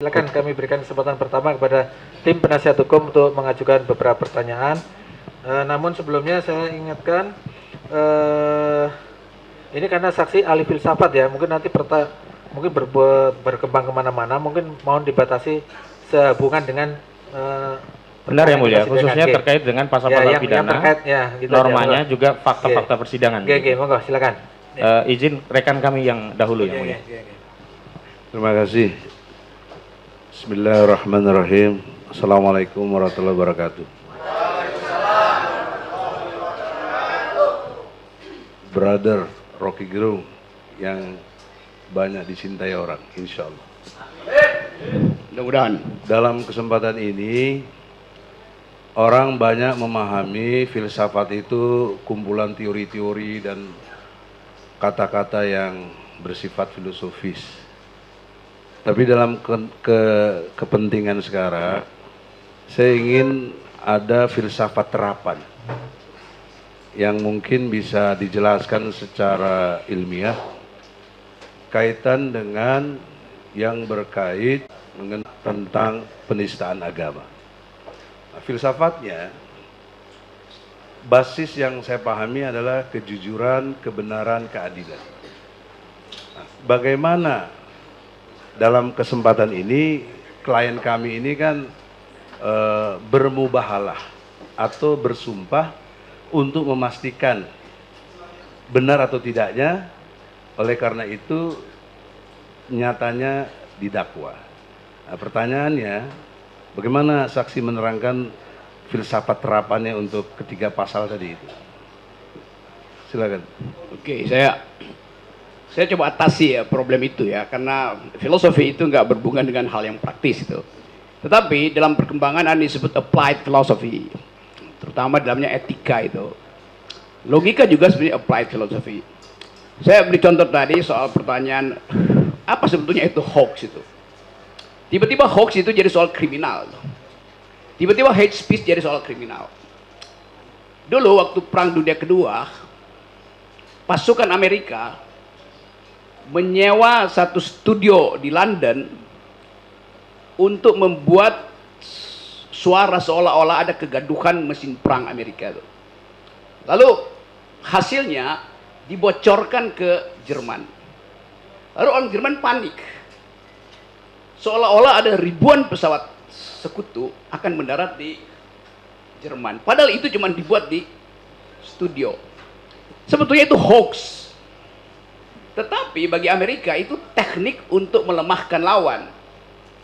Silakan kami berikan kesempatan pertama kepada tim penasihat hukum untuk mengajukan beberapa pertanyaan. Namun sebelumnya saya ingatkan, ini karena saksi ahli filsafat ya, mungkin nanti mungkin berkembang kemana-mana, mungkin mohon dibatasi sehubungan dengan benar yang mulia, khususnya terkait dengan pasal-pasal pidana, gitu normanya aja, juga fakta-fakta persidangan. Monggo silakan. Izin rekan kami yang dahulu yang mulia. Terima kasih. Bismillahirrahmanirrahim. Assalamualaikum warahmatullahi wabarakatuh. Brother Rocky Gerung yang banyak dicintai orang, insya Allah. Mudah-mudahan. Dalam kesempatan ini, orang banyak memahami filsafat itu kumpulan teori-teori dan kata-kata yang bersifat filosofis. Tapi dalam kepentingan sekarang, saya ingin ada filsafat terapan yang mungkin bisa dijelaskan secara ilmiah kaitan dengan yang berkait tentang penistaan agama. Nah, filsafatnya, basis yang saya pahami adalah kejujuran, kebenaran, keadilan. Nah, bagaimana dalam kesempatan ini klien kami ini kan bermubahalah atau bersumpah untuk memastikan benar atau tidaknya, oleh karena itu nyatanya didakwa. Nah, pertanyaannya, bagaimana saksi menerangkan filsafat terapannya untuk ketiga pasal tadi itu? Silakan. Oke, saya coba atasi ya problem itu ya, karena filosofi itu nggak berhubungan dengan hal yang praktis itu. Tetapi dalam perkembangan ada disebut applied philosophy, terutama dalamnya etika itu. Logika juga sebenarnya applied philosophy. Saya beri contoh tadi soal pertanyaan, apa sebetulnya itu hoax itu? Tiba-tiba hoax itu jadi soal kriminal. Tiba-tiba hate speech jadi soal kriminal. Dulu waktu Perang Dunia Kedua, pasukan Amerika menyewa satu studio di London untuk membuat suara seolah-olah ada kegaduhan mesin perang Amerika itu. Lalu hasilnya dibocorkan ke Jerman. Lalu orang Jerman panik. Seolah-olah ada ribuan pesawat sekutu akan mendarat di Jerman. Padahal itu cuma dibuat di studio. Sebetulnya itu hoax. Tetapi bagi Amerika itu teknik untuk melemahkan lawan.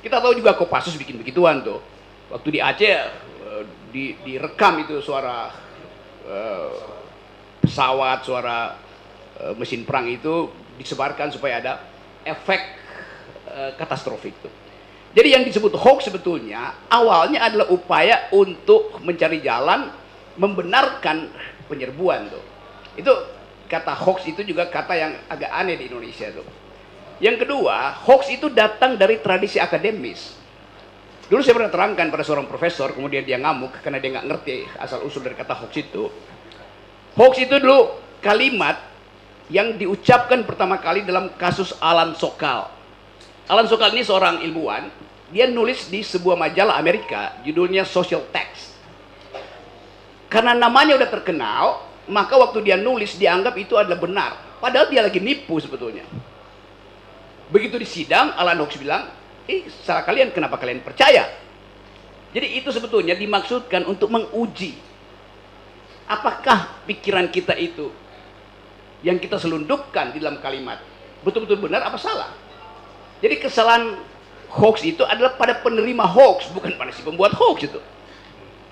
Kita tahu juga Kopassus bikin begituan tuh. Waktu di Aceh direkam itu suara pesawat, suara mesin perang itu disebarkan supaya ada efek katastrofik tuh. Jadi yang disebut hoax sebetulnya awalnya adalah upaya untuk mencari jalan membenarkan penyerbuan tuh. Itu kata hoax itu juga kata yang agak aneh di Indonesia tuh. Yang kedua, hoax itu datang dari tradisi akademis. Dulu saya pernah terangkan pada seorang profesor, kemudian dia ngamuk karena dia nggak ngerti asal usul dari kata hoax itu. Hoax itu dulu kalimat yang diucapkan pertama kali dalam kasus Alan Sokal. Alan Sokal ini seorang ilmuwan, dia nulis di sebuah majalah Amerika, judulnya Social Text. Karena namanya udah terkenal, maka waktu dia nulis dianggap itu adalah benar. Padahal dia lagi nipu sebetulnya. Begitu di sidang, Alan Hoax bilang, salah kalian, kenapa kalian percaya? Jadi itu sebetulnya dimaksudkan untuk menguji apakah pikiran kita itu yang kita selundupkan di dalam kalimat betul-betul benar apa salah. Jadi kesalahan hoax itu adalah pada penerima hoax, bukan pada si pembuat hoax itu.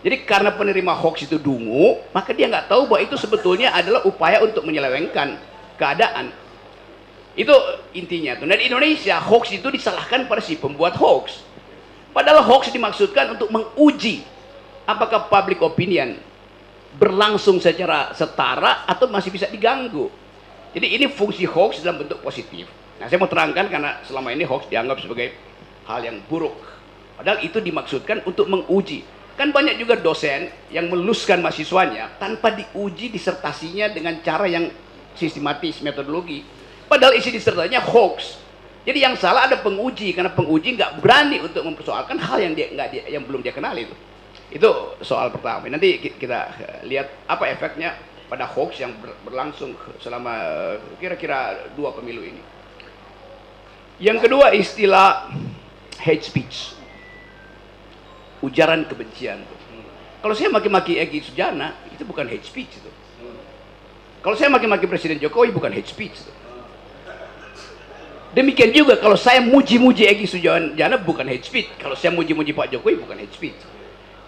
Jadi karena penerima hoax itu dungu, maka dia nggak tahu bahwa itu sebetulnya adalah upaya untuk menyelewengkan keadaan. Itu intinya tuh. Nah di Indonesia hoax itu disalahkan pada si pembuat hoax. Padahal hoax dimaksudkan untuk menguji apakah public opinion berlangsung secara setara atau masih bisa diganggu. Jadi ini fungsi hoax dalam bentuk positif. Nah saya mau terangkan karena selama ini hoax dianggap sebagai hal yang buruk. Padahal itu dimaksudkan untuk menguji. Kan banyak juga dosen yang meluluskan mahasiswanya tanpa diuji disertasinya dengan cara yang sistematis, metodologi. Padahal isi disertasinya hoax. Jadi yang salah ada penguji, karena penguji nggak berani untuk mempersoalkan hal yang yang belum dia kenal itu. Itu soal pertama. Nanti kita lihat apa efeknya pada hoax yang berlangsung selama kira-kira 2 pemilu ini. Yang kedua, istilah hate speech, ujaran kebencian. Kalau saya maki-maki Egy Sujana, itu bukan hate speech itu. Kalau saya maki-maki Presiden Jokowi, bukan hate speech itu. Demikian juga kalau saya muji-muji Egy Sujana, bukan hate speech. Kalau saya muji-muji Pak Jokowi, bukan hate speech.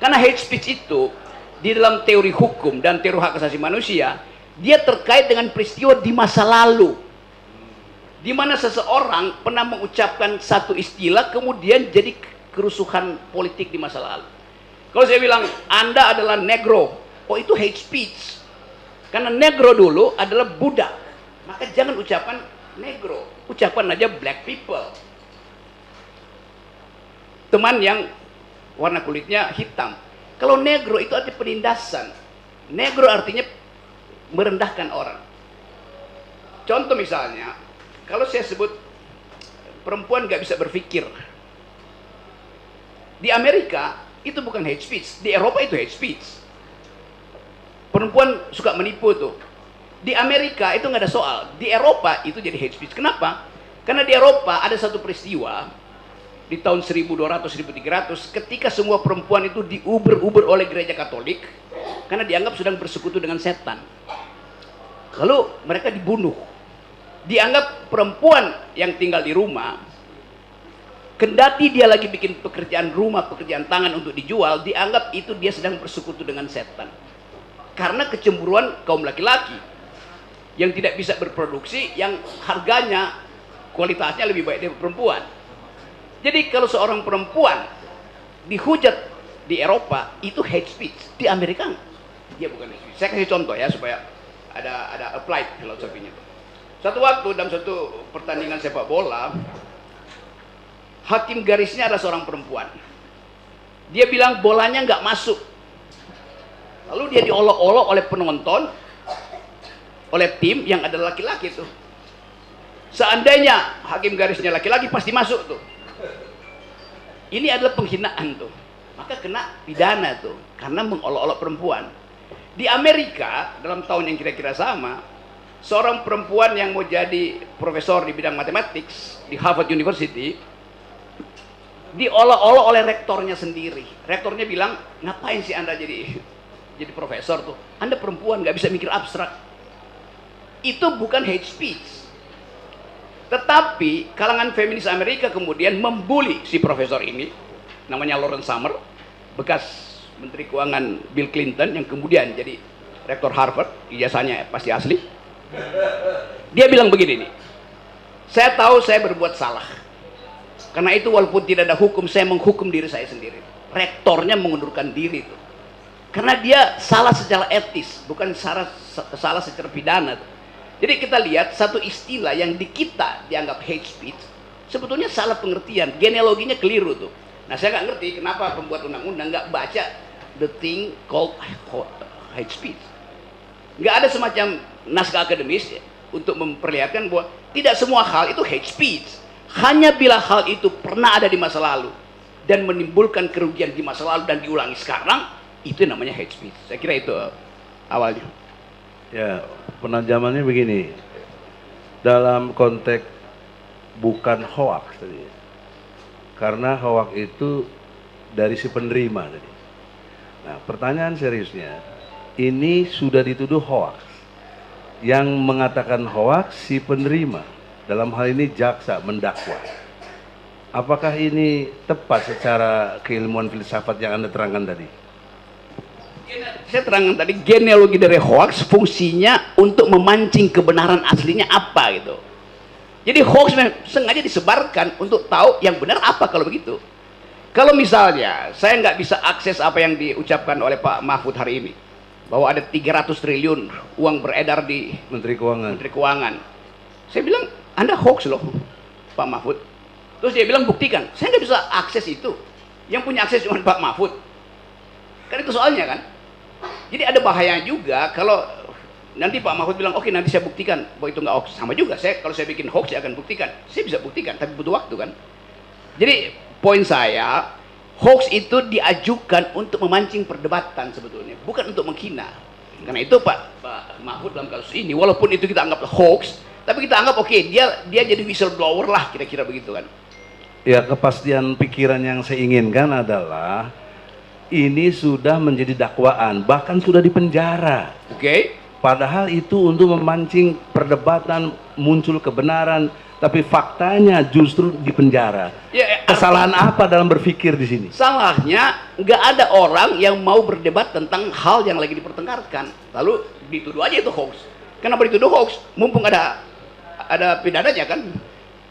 Karena hate speech itu di dalam teori hukum dan teori hak asasi manusia, dia terkait dengan peristiwa di masa lalu, di mana seseorang pernah mengucapkan satu istilah kemudian jadi kerusuhan politik di masa lalu. Kalau saya bilang Anda adalah negro, oh itu hate speech, karena negro dulu adalah budak, maka jangan ucapan negro, ucapan aja black people, teman yang warna kulitnya hitam. Kalau negro itu arti penindasan. Negro artinya merendahkan orang. Contoh misalnya, kalau saya sebut perempuan nggak bisa berpikir, di Amerika itu bukan hate speech, di Eropa itu hate speech. Perempuan suka menipu tuh. Di Amerika itu nggak ada soal, di Eropa itu jadi hate speech. Kenapa? Karena di Eropa ada satu peristiwa di tahun 1200-1300 ketika semua perempuan itu diuber-uber oleh gereja Katolik karena dianggap sedang bersekutu dengan setan. Lalu mereka dibunuh. Dianggap perempuan yang tinggal di rumah, kendati dia lagi bikin pekerjaan rumah, pekerjaan tangan untuk dijual, dianggap itu dia sedang bersekutu dengan setan. Karena kecemburuan kaum laki-laki yang tidak bisa berproduksi, yang harganya, kualitasnya lebih baik dari perempuan. Jadi kalau seorang perempuan dihujat di Eropa, itu hate speech. Di Amerika dia bukan hate speech. Saya kasih contoh ya supaya ada applied filosofinya. Satu waktu dalam satu pertandingan sepak bola, hakim garisnya adalah seorang perempuan. Dia bilang bolanya nggak masuk. Lalu dia diolok-olok oleh penonton, oleh tim yang ada laki-laki tuh. Seandainya hakim garisnya laki-laki pasti masuk tuh. Ini adalah penghinaan tuh. Maka kena pidana tuh karena mengolok-olok perempuan. Di Amerika dalam tahun yang kira-kira sama, seorang perempuan yang mau jadi profesor di bidang matematik di Harvard University diolok-olok oleh rektornya sendiri. Rektornya bilang, ngapain sih Anda jadi profesor tuh? Anda perempuan nggak bisa mikir abstrak. Itu bukan hate speech. Tetapi kalangan feminis Amerika kemudian membuli si profesor ini, namanya Lawrence Summers, bekas Menteri Keuangan Bill Clinton yang kemudian jadi rektor Harvard, ijazahnya pasti asli. Dia bilang begini nih, saya tahu saya berbuat salah. Karena itu walaupun tidak ada hukum, saya menghukum diri saya sendiri. Rektornya mengundurkan diri itu. Karena dia salah secara etis, bukan salah secara pidana. Jadi kita lihat satu istilah yang di kita dianggap hate speech, sebetulnya salah pengertian, genealoginya keliru tuh. Nah saya nggak ngerti kenapa pembuat undang-undang nggak baca the thing called hate speech. Nggak ada semacam naskah akademis ya, untuk memperlihatkan bahwa tidak semua hal itu hate speech. Hanya bila hal itu pernah ada di masa lalu dan menimbulkan kerugian di masa lalu dan diulangi sekarang, itu namanya hate speech. Saya kira itu awalnya. Ya, penajamannya begini, dalam konteks bukan hoax tadi, karena hoax itu dari si penerima tadi. Nah, pertanyaan seriusnya, ini sudah dituduh hoax. Yang mengatakan hoax si penerima, dalam hal ini jaksa mendakwa. Apakah ini tepat secara keilmuan filsafat yang Anda terangkan tadi? Saya terangkan tadi, genealogi dari hoax fungsinya untuk memancing kebenaran aslinya apa gitu. Jadi hoax sengaja disebarkan untuk tahu yang benar apa kalau begitu. Kalau misalnya saya nggak bisa akses apa yang diucapkan oleh Pak Mahfud hari ini, bahwa ada 300 triliun uang beredar di Menteri Keuangan. Saya bilang, Anda hoax loh Pak Mahfud. Terus dia bilang, buktikan. Saya nggak bisa akses itu. Yang punya akses cuma Pak Mahfud. Kan itu soalnya kan. Jadi ada bahaya juga kalau nanti Pak Mahfud bilang, oke nanti saya buktikan bahwa itu nggak hoax. Sama juga, kalau saya bikin hoax, saya akan buktikan. Saya bisa buktikan, tapi butuh waktu kan. Jadi poin saya, hoax itu diajukan untuk memancing perdebatan sebetulnya, bukan untuk menghina. Karena itu Pak Mahfud dalam kasus ini, walaupun itu kita anggap hoax, tapi kita anggap oke, dia jadi whistleblower lah, kira-kira begitu kan. Ya, kepastian pikiran yang saya inginkan adalah ini sudah menjadi dakwaan, bahkan sudah dipenjara. Oke. Padahal itu untuk memancing perdebatan, muncul kebenaran, tapi faktanya justru dipenjara. Ya, kesalahan apa dalam berpikir di sini? Salahnya nggak ada orang yang mau berdebat tentang hal yang lagi dipertengkarkan, lalu dituduh aja itu hoax. Kenapa dituduh hoax? Mumpung ada pidananya kan?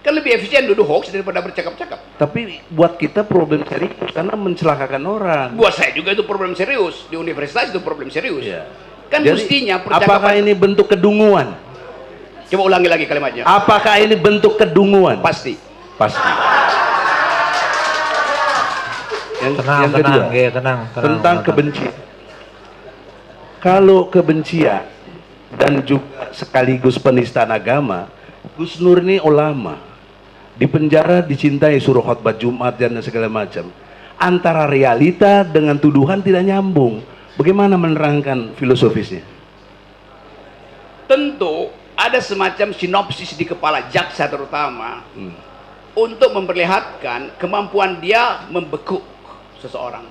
Kan lebih efisien duduk hoax daripada bercakap-cakap. Tapi buat kita problem serius karena mencelakakan orang. Buat saya juga itu problem serius. Di universitas itu problem serius. Ya. Kan Jadi, mestinya apakah ini bentuk kedunguan? Coba ulangi lagi kalimatnya. Apakah ini bentuk kedunguan? Pasti. Pasti. Tenang, tenang. Tentang kebencian. Kalau kebencian dan juga sekaligus penistaan agama, Gus Nur ini ulama, di penjara dicintai, suruh khutbah Jumat dan segala macam. Antara realita dengan tuduhan tidak nyambung. Bagaimana menerangkan filosofisnya? Tentu ada semacam sinopsis di kepala jaksa terutama untuk memperlihatkan kemampuan dia membekuk seseorang.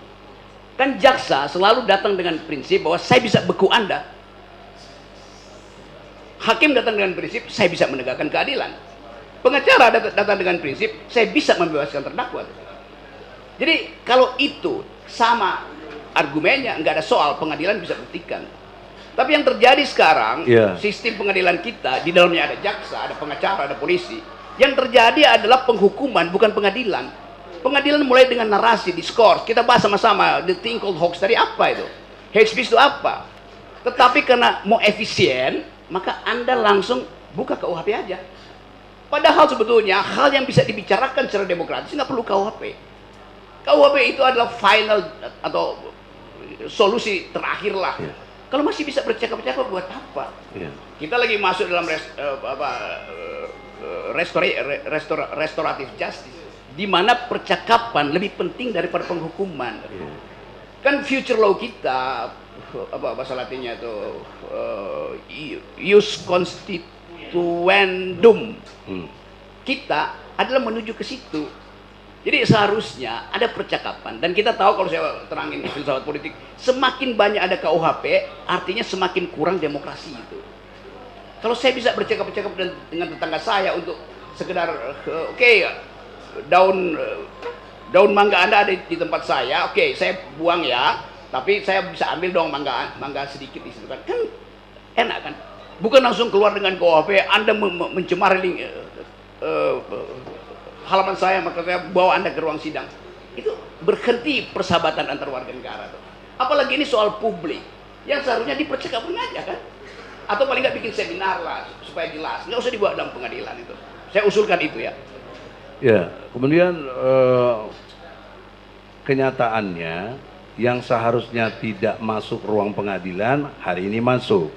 Kan jaksa selalu datang dengan prinsip bahwa saya bisa beku Anda. Hakim datang dengan prinsip saya bisa menegakkan keadilan. Pengacara datang dengan prinsip saya bisa membebaskan terdakwa. Jadi kalau itu sama argumennya, nggak ada soal, pengadilan bisa buktikan. Tapi yang terjadi sekarang, sistem pengadilan kita, di dalamnya ada jaksa, ada pengacara, ada polisi. Yang terjadi adalah penghukuman, bukan pengadilan. Pengadilan mulai dengan narasi, diskors. Kita bahas sama-sama, the thing called hoax tadi apa itu? Hate speech itu apa? Tetapi karena mau efisien, maka Anda langsung buka KUHP aja. Padahal sebetulnya, hal yang bisa dibicarakan secara demokratis nggak perlu KUHP. KUHP itu adalah final atau solusi terakhir lah. Kalau masih bisa bercakap-cakap buat apa? Kita lagi masuk dalam restoratif justice, di mana percakapan lebih penting daripada penghukuman. Kan future law kita, apa bahasa latinnya itu, ius constituendum, kita adalah menuju ke situ. Jadi seharusnya ada percakapan, dan kita tahu kalau saya terangin filsafat politik, semakin banyak ada KUHP, artinya semakin kurang demokrasi itu. Kalau saya bisa bercakap-cakap dengan tetangga saya untuk sekedar oke, daun mangga Anda ada di tempat saya, oke, saya buang ya, tapi saya bisa ambil dong mangga sedikit di situ kan enak kan? Bukan langsung keluar dengan KUHP, Anda mencemari halaman saya, maka saya bawa Anda ke ruang sidang. Itu berhenti persahabatan antar warga negara tuh. Apalagi ini soal publik yang seharusnya dipercakapkan aja kan, atau paling nggak bikin seminar lah supaya jelas, nggak usah dibawa dalam pengadilan itu. Saya usulkan itu ya. Ya, kemudian kenyataannya yang seharusnya tidak masuk ruang pengadilan hari ini masuk.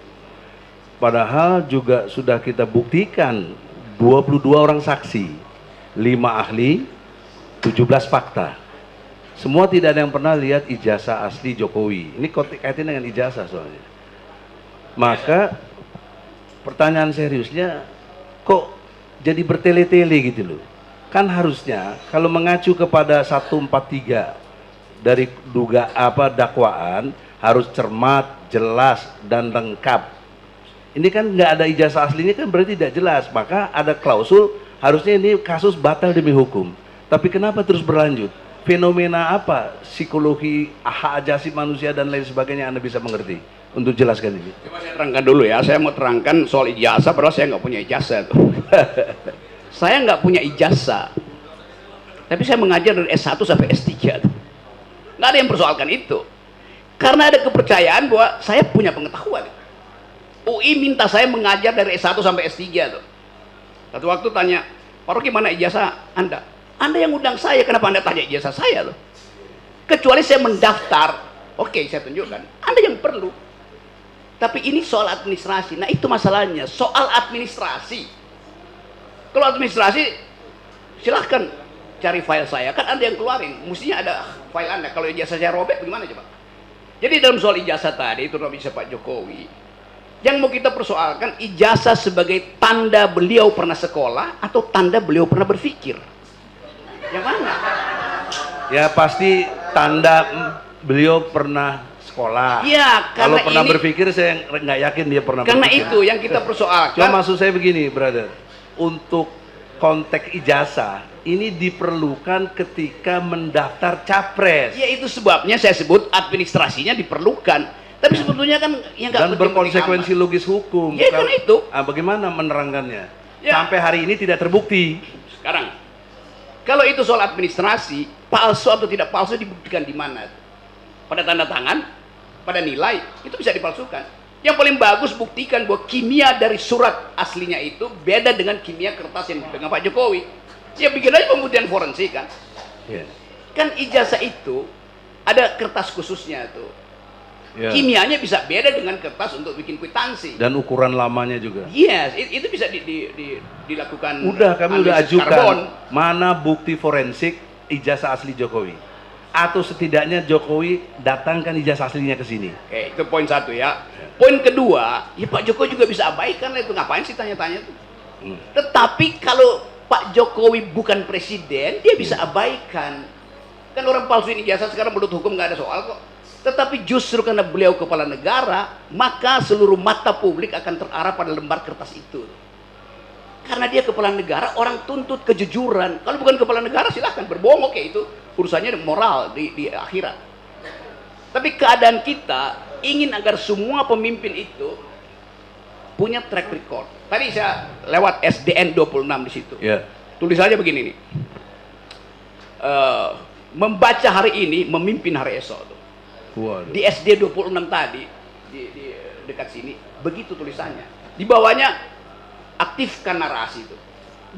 Padahal juga sudah kita buktikan 22 orang saksi, 5 ahli, 17 fakta. Semua tidak ada yang pernah lihat ijazah asli Jokowi. Ini kaitan dengan ijazah soalnya. Maka pertanyaan seriusnya, kok jadi bertele-tele gitu loh. Kan harusnya kalau mengacu kepada 143 dari dakwaan harus cermat, jelas dan lengkap. Ini kan nggak ada ijazah aslinya, kan berarti tidak jelas. Maka ada klausul harusnya ini kasus batal demi hukum. Tapi kenapa terus berlanjut? Fenomena apa? Psikologi, hak asasi manusia dan lain sebagainya Anda bisa mengerti? Untuk jelaskan ini. Coba saya terangkan dulu ya. Saya mau terangkan soal ijazah, padahal saya nggak punya ijazah tuh. Saya nggak punya ijazah. Tapi saya mengajar dari S1 sampai S3 tuh. Nggak ada yang persoalkan itu. Karena ada kepercayaan bahwa saya punya pengetahuan. UI minta saya mengajar dari S1 sampai S3 tuh. Satu waktu tanya, Pak Rocky mana ijazah Anda? Anda yang undang saya, kenapa Anda tanya ijazah saya loh? Kecuali saya mendaftar, oke saya tunjukkan. Anda yang perlu. Tapi ini soal administrasi. Nah itu masalahnya, soal administrasi. Kalau administrasi, silahkan cari file saya, kan Anda yang keluarin. Mestinya ada file Anda. Kalau ijazah saya robek, bagaimana coba? Jadi dalam soal ijazah tadi, itu bisa Pak Jokowi, yang mau kita persoalkan ijazah sebagai tanda beliau pernah sekolah atau tanda beliau pernah berpikir. Yang mana? Ya pasti tanda beliau pernah sekolah. Iya, kalau karena pernah ini, berpikir saya nggak yakin dia pernah karena berpikir. itu yang kita persoalkan. Cuma maksud saya begini, brother. Untuk konteks ijazah ini diperlukan ketika mendaftar capres. Ya itu sebabnya saya sebut administrasinya diperlukan. Tapi sebetulnya kan yang nggak Dan berkonsekuensi logis hukum. Ya kan itu. Bagaimana menerangkannya? Ya. Sampai hari ini tidak terbukti. Sekarang, kalau itu soal administrasi, palsu atau tidak palsu dibuktikan di mana? Pada tanda tangan, pada nilai, itu bisa dipalsukan. Yang paling bagus buktikan bahwa kimia dari surat aslinya itu beda dengan kimia kertas yang dipegang Pak Jokowi. Ya bikin aja pembuktian forensik kan. Yeah. Kan ijazah itu ada kertas khususnya tuh. Yeah. Kimianya bisa beda dengan kertas untuk bikin kwitansi. Dan ukuran lamanya juga. Yes, itu bisa dilakukan. Udah, kami udah analisis ajukan. karbon. Mana bukti forensik ijazah asli Jokowi? Atau setidaknya Jokowi datangkan ijazah aslinya ke sini. Oke, itu poin satu ya. Poin kedua, ya Pak Jokowi juga bisa abaikan lah itu. Ngapain sih tanya-tanya tuh? Tetapi kalau Pak Jokowi bukan presiden, dia bisa abaikan. Kan orang palsuin ijazah sekarang menurut hukum nggak ada soal kok. Tetapi justru karena beliau kepala negara, maka seluruh mata publik akan terarah pada lembar kertas itu. Karena dia kepala negara, orang tuntut kejujuran. Kalau bukan kepala negara silahkan berbohong, oke, itu urusannya moral di akhirat. Tapi keadaan kita ingin agar semua pemimpin itu punya track record. Tadi saya lewat SDN 26 di situ. Yeah. Tulis aja begini nih. Membaca hari ini, memimpin hari esok. Waduh. Di SD 26 tadi, di dekat sini, begitu tulisannya. Di bawahnya, aktifkan narasi itu.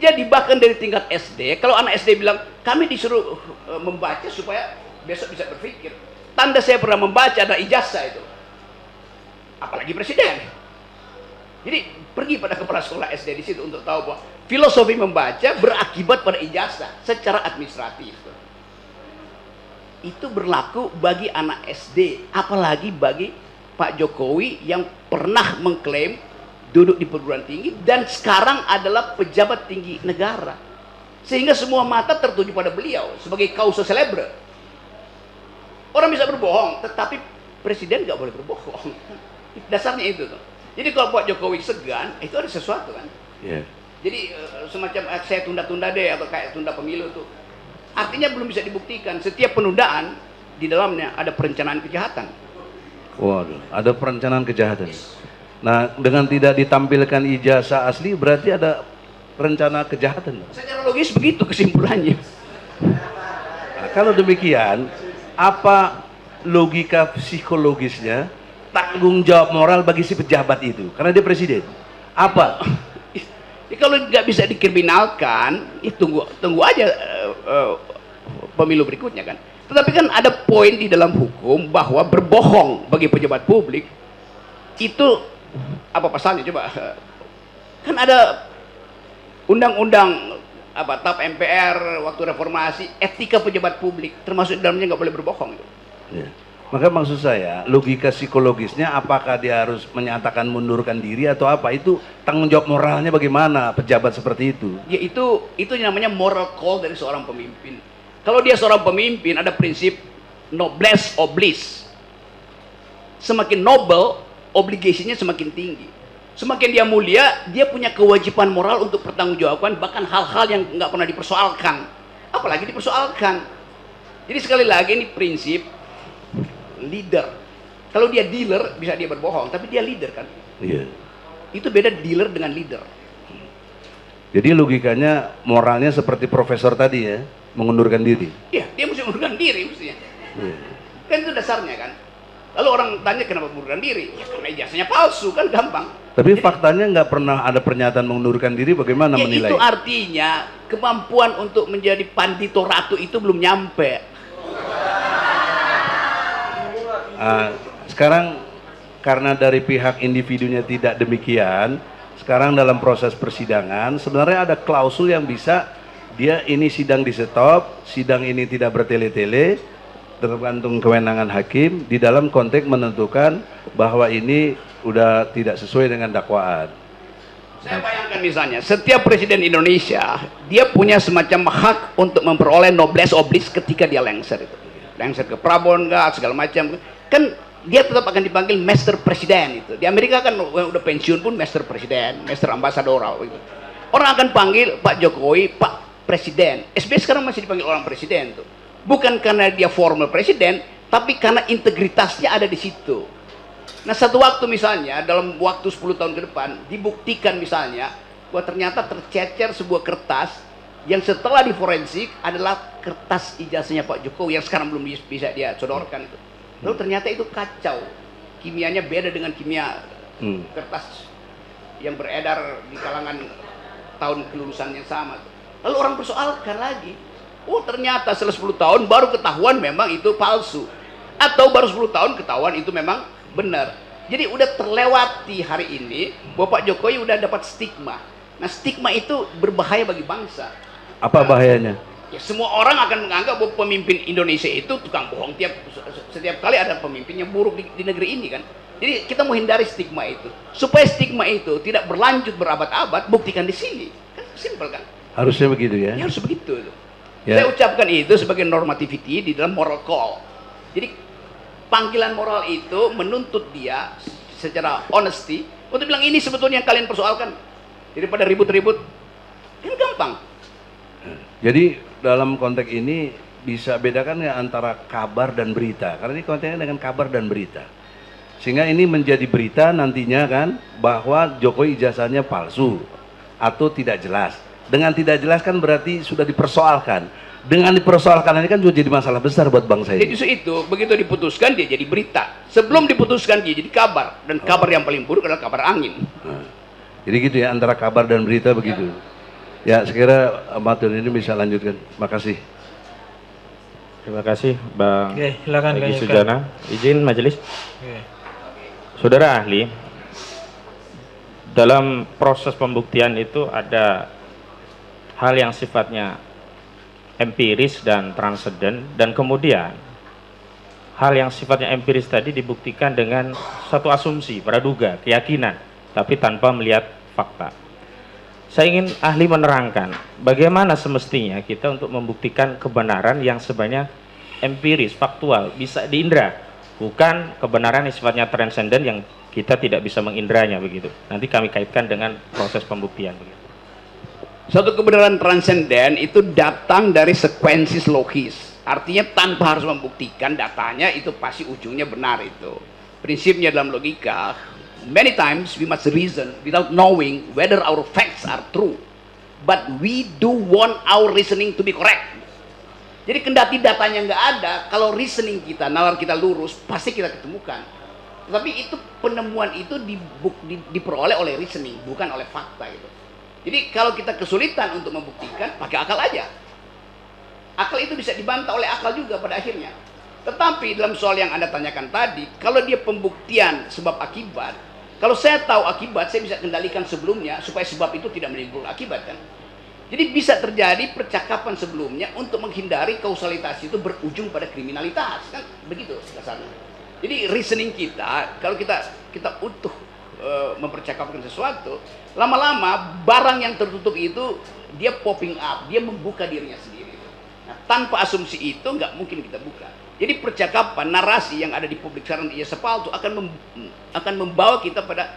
Jadi bahkan dari tingkat SD, kalau anak SD bilang, kami disuruh membaca supaya besok bisa berpikir. Tanda saya pernah membaca ada ijazah itu. Apalagi presiden. Jadi pergi pada kepala sekolah SD di situ untuk tahu bahwa filosofi membaca berakibat pada ijazah secara administratif. Itu berlaku bagi anak SD, apalagi bagi Pak Jokowi yang pernah mengklaim duduk di perguruan tinggi dan sekarang adalah pejabat tinggi negara. Sehingga semua mata tertuju pada beliau sebagai causa celebre. Orang bisa berbohong, tetapi presiden nggak boleh berbohong. Dasarnya itu tuh. Jadi kalau Pak Jokowi segan, itu ada sesuatu kan. Yeah. Jadi semacam saya tunda-tunda deh atau kayak tunda pemilu tuh. Artinya belum bisa dibuktikan. Setiap penundaan di dalamnya ada perencanaan kejahatan. Waduh, ada perencanaan kejahatan. Nah, dengan tidak ditampilkan ijazah asli berarti ada rencana kejahatan. Secara logis begitu kesimpulannya. Nah, kalau demikian, apa logika psikologisnya tanggung jawab moral bagi si pejabat itu? Karena dia presiden. Apa? Ya, kalau nggak bisa dikriminalkan, ya tunggu aja pemilu berikutnya kan. Tetapi kan ada poin di dalam hukum bahwa berbohong bagi pejabat publik itu apa pasalnya coba? Kan ada undang-undang apa TAP MPR waktu reformasi, etika pejabat publik termasuk di dalamnya nggak boleh berbohong itu. Ya. Maka maksud saya, logika psikologisnya apakah dia harus menyatakan mundurkan diri atau apa? Itu tanggung jawab moralnya bagaimana pejabat seperti itu? Ya itu namanya moral call dari seorang pemimpin. Kalau dia seorang pemimpin ada prinsip noblesse oblige. Semakin noble, obligasinya semakin tinggi. Semakin dia mulia, dia punya kewajiban moral untuk pertanggungjawaban bahkan hal-hal yang nggak pernah dipersoalkan. Apalagi dipersoalkan. Jadi sekali lagi ini prinsip leader. Kalau dia dealer bisa dia berbohong, tapi dia leader kan. Iya. Itu beda dealer dengan leader. Jadi logikanya moralnya seperti profesor tadi ya, mengundurkan diri. Iya, dia mesti mengundurkan diri mestinya. Iya. Kan itu dasarnya kan. Lalu orang tanya kenapa mengundurkan diri? Ya karena ijazahnya palsu kan gampang. Tapi Jadi, faktanya nggak pernah ada pernyataan mengundurkan diri, bagaimana ya menilai? itu artinya kemampuan untuk menjadi pandito ratu itu belum nyampe. Sekarang karena dari pihak individunya tidak demikian, sekarang dalam proses persidangan sebenarnya ada klausul yang bisa dia ini sidang di stop, sidang ini tidak bertele-tele, tergantung kewenangan hakim di dalam konteks menentukan bahwa ini udah tidak sesuai dengan dakwaan. Saya bayangkan misalnya, setiap presiden Indonesia, dia punya semacam hak untuk memperoleh noblesse oblige ketika dia lengser itu. Lengser ke Prabon, segala macam. Kan dia tetap akan dipanggil Master Presiden itu. Di Amerika kan udah pensiun pun Master Presiden, Master Ambassador gitu. Orang akan panggil Pak Jokowi, Pak Presiden. SBY sekarang masih dipanggil orang presiden tuh. Bukan karena dia formal presiden, tapi karena integritasnya ada di situ. Nah, satu waktu misalnya dalam waktu 10 tahun ke depan dibuktikan misalnya bahwa ternyata tercecer sebuah kertas yang setelah diforensik adalah kertas ijazahnya Pak Jokowi yang sekarang belum bisa dia sodorkan itu. Lalu ternyata itu kacau, kimianya beda dengan kimia kertas yang beredar di kalangan tahun kelulusan yang sama. Lalu orang persoalkan lagi, oh ternyata setelah 10 tahun baru ketahuan memang itu palsu, atau baru 10 tahun ketahuan itu memang benar. Jadi udah terlewati hari ini bahwa Pak Jokowi udah dapat stigma. Nah, stigma itu berbahaya bagi bangsa. Apa bahayanya? Ya, semua orang akan menganggap bahwa pemimpin Indonesia itu tukang bohong. Setiap kali ada pemimpin yang buruk di negeri ini kan. Jadi kita mau hindari stigma itu. Supaya stigma itu tidak berlanjut berabad-abad, buktikan di sini. Kan simpel kan? Harusnya begitu ya? Ya harus begitu. Ya. Saya ucapkan itu sebagai normativity di dalam moral call. Jadi panggilan moral itu menuntut dia secara honesty untuk bilang ini sebetulnya yang kalian persoalkan, daripada ribut-ribut kan gampang. Jadi dalam konteks ini bisa bedakan ya antara kabar dan berita, karena ini konteksnya dengan kabar dan berita, sehingga ini menjadi berita nantinya kan bahwa Jokowi ijazahnya palsu atau tidak jelas. Dengan tidak jelas kan berarti sudah dipersoalkan. Dengan dipersoalkan ini kan juga jadi masalah besar buat bangsa ini. Jadi itu begitu diputuskan dia jadi berita. Sebelum diputuskan dia jadi kabar, dan kabar yang paling buruk adalah kabar angin. Nah, jadi gitu ya antara kabar dan berita begitu. Ya, sekira Matur ini bisa lanjutkan. Makasih. Terima kasih Bang Oke, silakan Egy Sujana. Izin majelis. Oke. Saudara ahli, dalam proses pembuktian itu ada hal yang sifatnya empiris dan transenden, dan kemudian hal yang sifatnya empiris tadi dibuktikan dengan satu asumsi, praduga, keyakinan, tapi tanpa melihat fakta. Saya ingin ahli menerangkan bagaimana semestinya kita untuk membuktikan kebenaran yang sebenarnya empiris, faktual, bisa diindra, bukan kebenaran yang sifatnya transenden yang kita tidak bisa mengindranya begitu. Nanti kami kaitkan dengan proses pembuktian begitu. Satu kebenaran transenden itu datang dari sekuensis logis. Artinya tanpa harus membuktikan datanya itu pasti ujungnya benar itu. Prinsipnya dalam logika, many times we must reason without knowing whether our facts are true. But we do want our reasoning to be correct. Jadi kendati datanya nggak ada, kalau reasoning kita, nalar kita lurus, pasti kita ketemukan. Tetapi itu penemuan itu diperoleh oleh reasoning, bukan oleh fakta gitu. Jadi kalau kita kesulitan untuk membuktikan, pakai akal aja. Akal itu bisa dibantah oleh akal juga pada akhirnya. Tetapi dalam soal yang Anda tanyakan tadi, kalau dia pembuktian sebab akibat, kalau saya tahu akibat, saya bisa kendalikan sebelumnya supaya sebab itu tidak menimbulkan akibat kan. Jadi bisa terjadi percakapan sebelumnya untuk menghindari kausalitas itu berujung pada kriminalitas kan, begitu dasarnya. Jadi reasoning kita, kalau kita utuh mempercakapkan sesuatu, lama-lama barang yang tertutup itu dia popping up, dia membuka dirinya sendiri. Nah, tanpa asumsi itu nggak mungkin kita buka. Jadi percakapan, narasi yang ada di publik sekarang di Sepal itu akan membawa kita pada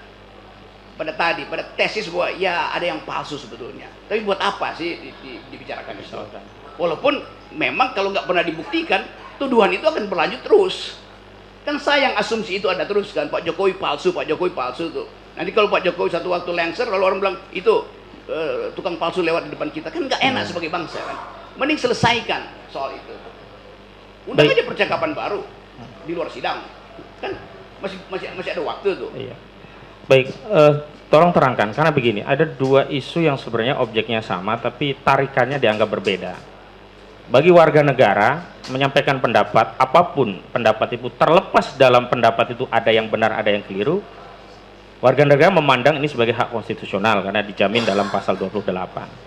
tesis bahwa ya ada yang palsu sebetulnya. Tapi buat apa sih dibicarakan itu? Walaupun memang kalau nggak pernah dibuktikan, tuduhan itu akan berlanjut terus. Kan sayang asumsi itu ada terus kan, Pak Jokowi palsu tuh. Nanti kalau Pak Jokowi satu waktu lengser, lalu orang bilang itu tukang palsu lewat di depan kita, kan nggak enak sebagai bangsa kan. Mending selesaikan soal itu. Undang aja percakapan baru di luar sidang, kan masih ada waktu tuh. Iya. Baik, tolong terangkan karena begini, ada dua isu yang sebenarnya objeknya sama tapi tarikannya dianggap berbeda. bagi warga negara menyampaikan pendapat, apapun pendapat itu, terlepas dalam pendapat itu ada yang benar, ada yang keliru, warga negara memandang ini sebagai hak konstitusional karena dijamin dalam pasal 28.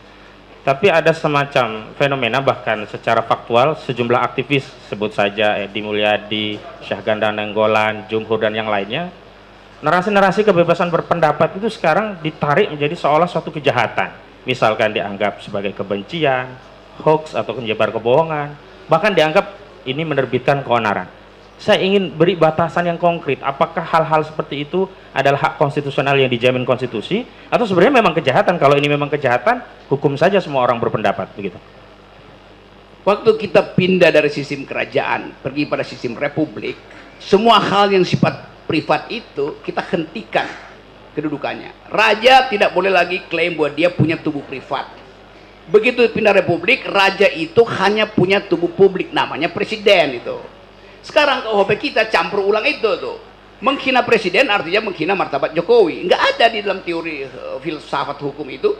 Tapi ada semacam fenomena, bahkan secara faktual, sejumlah aktivis, sebut saja Edi Mulyadi, Syahganda Nainggolan, Jumhur, dan yang lainnya, narasi-narasi kebebasan berpendapat itu sekarang ditarik menjadi seolah suatu kejahatan. Misalkan dianggap sebagai kebencian, hoax atau menyebar kebohongan, bahkan dianggap ini menerbitkan keonaran. Saya ingin beri batasan yang konkret, apakah hal-hal seperti itu adalah hak konstitusional yang dijamin konstitusi, atau sebenarnya memang kejahatan? Kalau ini memang kejahatan, hukum saja semua orang berpendapat, begitu. Waktu kita pindah dari sistem kerajaan pergi pada sistem republik, semua hal yang sifat privat itu kita hentikan kedudukannya. Raja tidak boleh lagi klaim bahwa dia punya tubuh privat. Begitu pindah republik, raja itu hanya punya tubuh publik, namanya presiden itu. Sekarang KUHP kita campur ulang itu tuh. Menghina presiden artinya menghina martabat Jokowi. Nggak ada di dalam teori filsafat hukum itu.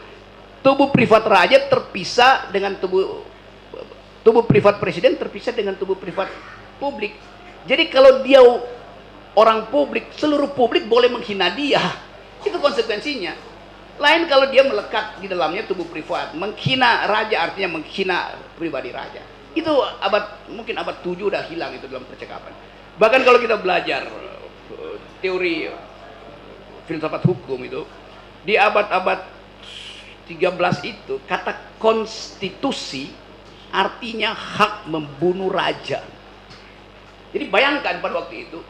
Tubuh privat raja terpisah dengan tubuh privat presiden terpisah dengan tubuh privat publik. Jadi kalau dia orang publik, seluruh publik boleh menghina dia. Itu konsekuensinya. Lain kalau dia melekat di dalamnya tubuh privat. Menghina raja artinya menghina pribadi raja. Itu mungkin abad 7 udah hilang itu dalam percakapan. Bahkan kalau kita belajar teori filsafat hukum itu, di abad-abad 13 itu kata konstitusi artinya hak membunuh raja. Jadi bayangkan pada waktu itu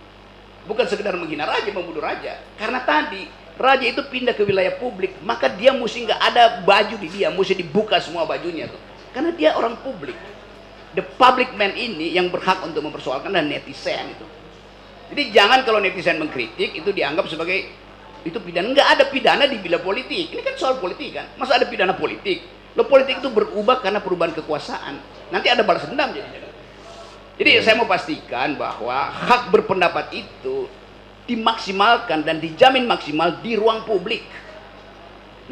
bukan sekedar menghina raja, membunuh raja. Karena tadi raja itu pindah ke wilayah publik, maka dia mesti nggak ada baju di dia, mesti dibuka semua bajunya tuh. Karena dia orang publik. The public man ini yang berhak untuk mempersoalkan dan netizen itu. Jadi jangan kalau netizen mengkritik itu dianggap sebagai itu pidana. Nggak ada pidana di bila politik. Ini kan soal politik kan. Masa ada pidana politik? Lo politik itu berubah karena perubahan kekuasaan. Nanti ada balas dendam jadi. Jadi saya mau pastikan bahwa hak berpendapat itu dimaksimalkan dan dijamin maksimal di ruang publik.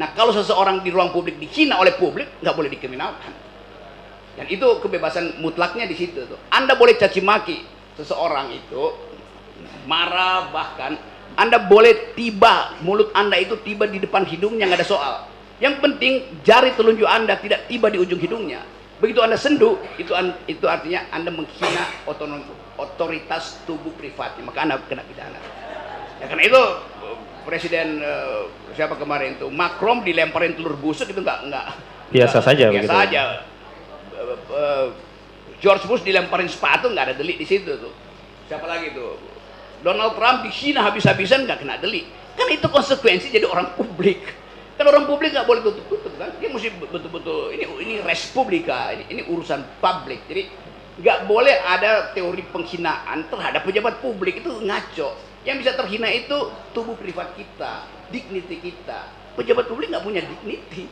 Nah kalau seseorang di ruang publik dihina oleh publik, nggak boleh dikriminalkan. Dan itu kebebasan mutlaknya di situ tuh. Anda boleh caci maki seseorang itu, marah bahkan, Anda boleh mulut Anda itu tiba di depan hidungnya, nggak ada soal. Yang penting jari telunjuk Anda tidak tiba di ujung hidungnya. Begitu Anda sendu, itu artinya Anda menghina otoritas tubuh privatnya, maka Anda kena pidana. Ya karena itu presiden siapa kemarin itu Macron dilemparin telur busuk itu nggak biasa saja biasa begitu. Aja. George Bush dilemparin sepatu nggak ada delik di situ tuh. Siapa lagi tuh? Donald Trump dihina habis-habisan nggak kena delik. Kan itu konsekuensi jadi orang publik. Kan orang publik nggak boleh tutup-tutup kan. Dia mesti betul-betul ini res publica, ini urusan publik. Jadi nggak boleh ada teori penghinaan terhadap pejabat publik, itu ngaco. Yang bisa terhina itu tubuh privat kita, dignity kita. Pejabat publik nggak punya dignity.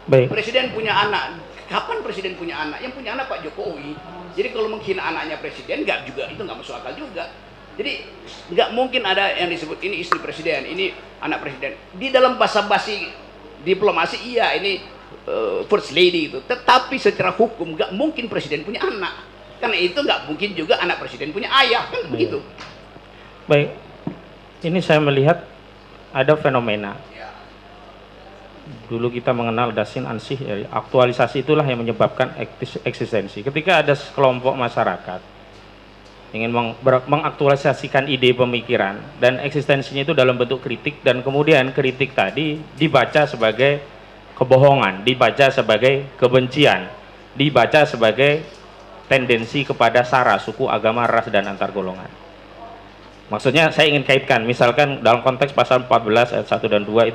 Baik. Presiden punya anak. Kapan presiden punya anak? Yang punya anak Pak Jokowi. Jadi kalau menghina anaknya presiden itu nggak masuk akal juga. Jadi nggak mungkin ada yang disebut ini istri presiden, ini anak presiden. Di dalam basa-basi diplomasi iya ini first lady itu. Tetapi secara hukum nggak mungkin presiden punya anak. Karena itu nggak mungkin juga anak presiden punya ayah kan begitu. Baik. Ini saya melihat ada fenomena. Dulu kita mengenal dasin ansih, aktualisasi itulah yang menyebabkan eksistensi. Ketika ada sekelompok masyarakat ingin mengaktualisasikan ide pemikiran dan eksistensinya itu dalam bentuk kritik, dan kemudian kritik tadi dibaca sebagai kebohongan, dibaca sebagai kebencian, dibaca sebagai tendensi kepada sara, suku, agama, ras, dan antar golongan. Maksudnya saya ingin kaitkan, misalkan dalam konteks pasal 14 ayat 1 dan 2 itu